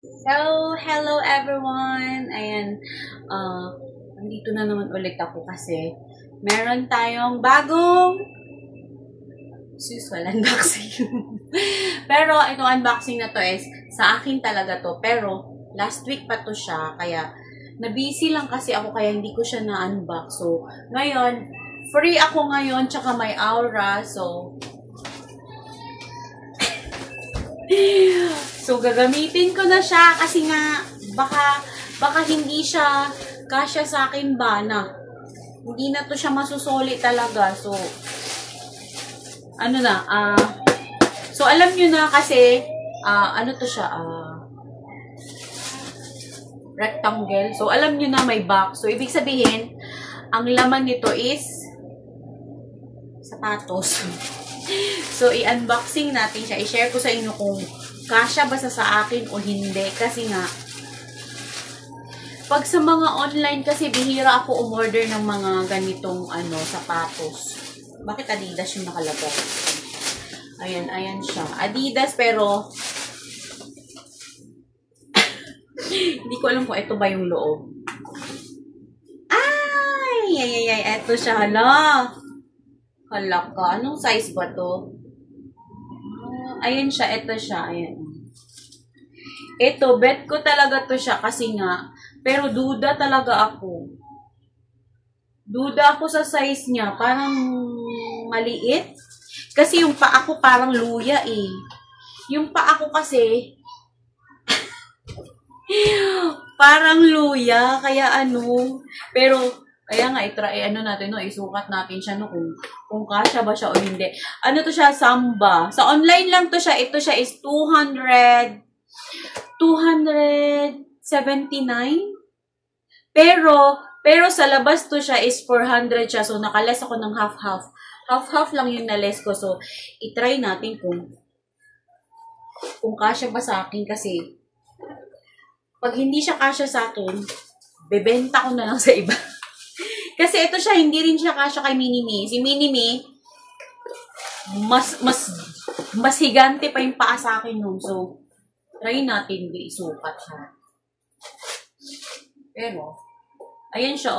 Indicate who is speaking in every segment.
Speaker 1: So, hello everyone! Ayan, nandito na naman ulit ako kasi meron tayong bagong unboxing. Pero, itong unboxing na to is sa akin talaga to. Pero, last week pa to siya. Kaya, na-busy lang kasi ako kaya hindi ko siya na-unbox. So, ngayon, free ako ngayon tsaka may aura. So, gagamitin ko na siya kasi nga, baka hindi siya kasya sa akin ba na. Hindi na to siya masusoli talaga. So, ano na, so alam nyo na kasi, ano to siya, rectangle. So, alam nyo na may box. So, ibig sabihin, ang laman nito is sapatos. So, i-unboxing natin siya. I-share ko sa inyo kung kasya ba sa akin o hindi. Kasi nga, pag sa mga online kasi, bihira ako umorder ng mga ganitong sapatos. Bakit Adidas yung nakalagay? Ayan siya. Adidas, pero hindi ko alam kung ito ba yung loob. Ay, eto siya. Hala ka. Anong size ba to? Ayan siya. Ito siya. Ayan. Ito, bet ko talaga to siya kasi nga, pero duda talaga ako. Duda ako sa size niya. Parang maliit. Kasi yung paa ko parang luya eh. Yung paa ko kasi, parang luya. Kaya pero, kaya nga, natin, isukat natin siya, kung kasya ba siya o hindi. Ano to siya? Samba. Sa online lang to siya. Ito siya is 279. Pero sa labas to siya is 400 siya. So, nakales ako ng half-half. Half-half lang yung nales ko. So, itry natin kung kasya ba sa akin. Kasi, pag hindi siya kasya sa akin, bebenta ko na lang sa iba. Kasi ito siya, hindi rin siya kasya kay Minimi. Si Minimi, mas higante pa yung paa sa akin nun. So, try natin isukat siya. Pero, ayan siya,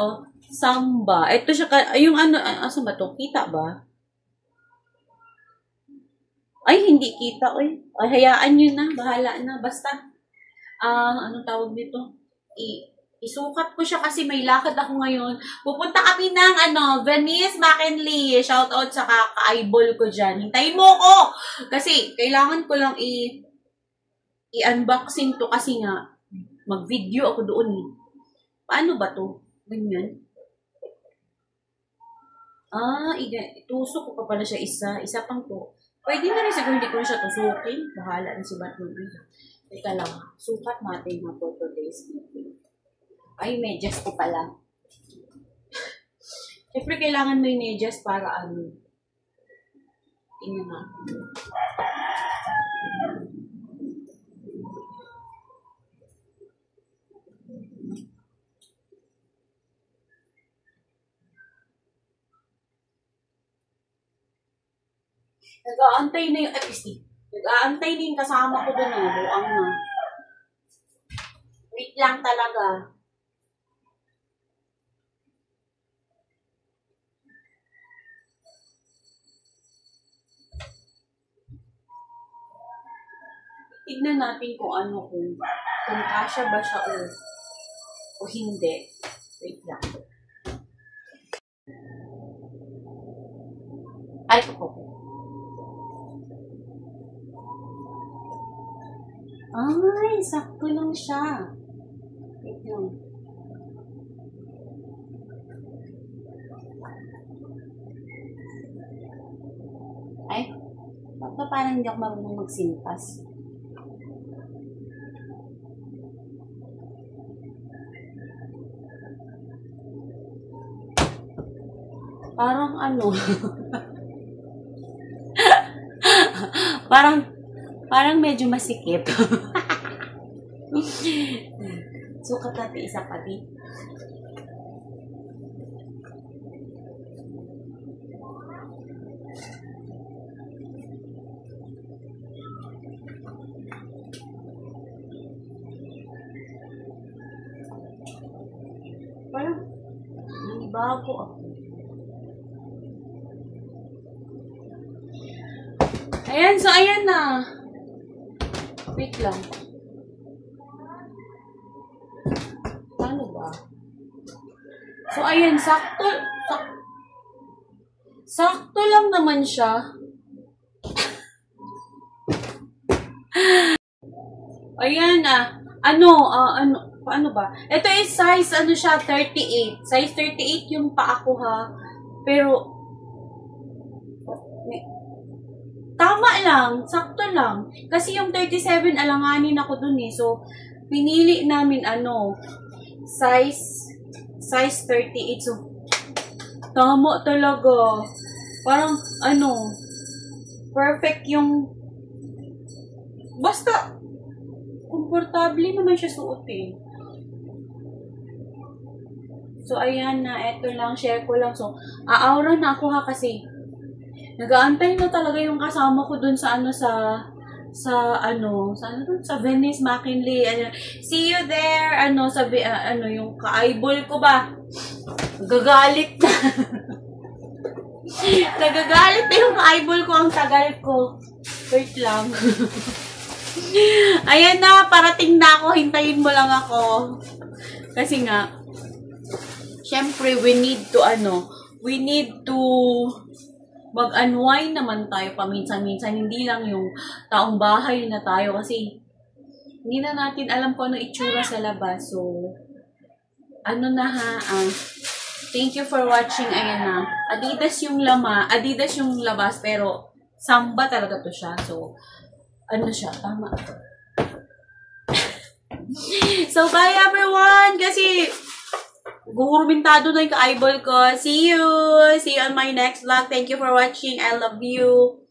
Speaker 1: Samba. Ito siya, yung asa ba to? Kita ba? Ay, hindi kita, Ay, hayaan nyo na. Bahala na. Basta, anong tawag nito? Isukat ko siya kasi may lakad ako ngayon. Pupunta kami ng, Venice McKinley. Shoutout sa ka-eyeball ko dyan. Hintayin mo ko! Kasi, kailangan ko lang i-unboxing to kasi nga, mag-video ako doon eh. Paano ba to? Ganyan. Itusok ko pa pala siya isa. Isa pang to. Pwede na rin siguro hindi ko siya tusukin. Bahala na si Batman. Teka lang. Sukat natin na for today's meeting. Ay, medyas ko pala. Siyempre, kailangan mo yung medyas para tingnan natin. Nag-aantay na yung nag-aantay na yung kasama ko doon. Buang na. Wait lang talaga. Tignan natin kung kung kasya ba siya o hindi. Wait lang. Ay, ko. Ay, sakto lang siya. Wait lang. Ay, parang hindi ako marunong magsintas. Parang parang medyo masikip. Sukat natin isa pa dito. Parang, nanibago ako. Ayan, so ayan na. Wait lang. Paano ba? So ayan, sakto lang naman siya. Ayan paano ba? Ito is size, siya, 38. Size 38 yung paa ko ha. Pero, tama lang, sakto lang. Kasi yung 37, alanganin ako dun eh. So, pinili namin, size 38. So, tama talaga. Parang, perfect yung, basta, komportable naman siya suotin. So, ayan na. Eto lang. Share ko lang. So, aawra na ako ha kasi nag-aantay na talaga yung kasama ko dun sa Venice, McKinley. See you there. Yung ka-eyeball ko ba? Gagalit na. Nagagalit na yung ka-eyeball ko. Ang tagal ko. Wait lang. Ayan na. Parating na ako. Hintayin mo lang ako. Kasi nga, syempre, we need to mag-unwind naman tayo paminsan-minsan. Hindi lang yung taong bahay na tayo kasi hindi na natin alam kung ano itsura sa labas. So, thank you for watching. Ayan na. Adidas yung labas, pero samba talaga to siya. So, tama. So, bye everyone! Kasi, gumurmintado na yung ka-eyeball ko. See you on my next vlog. Thank you for watching. I love you.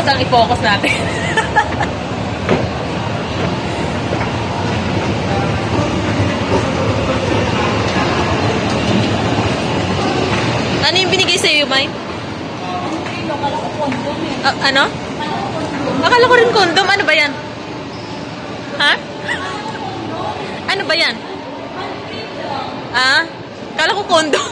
Speaker 1: lang i-focus natin. Ano yung binigay sa'yo, May? Ano? Akala ko rin kondom. Ano ba yan? Ha? Ano ba yan? Ah? Akala ko kondom.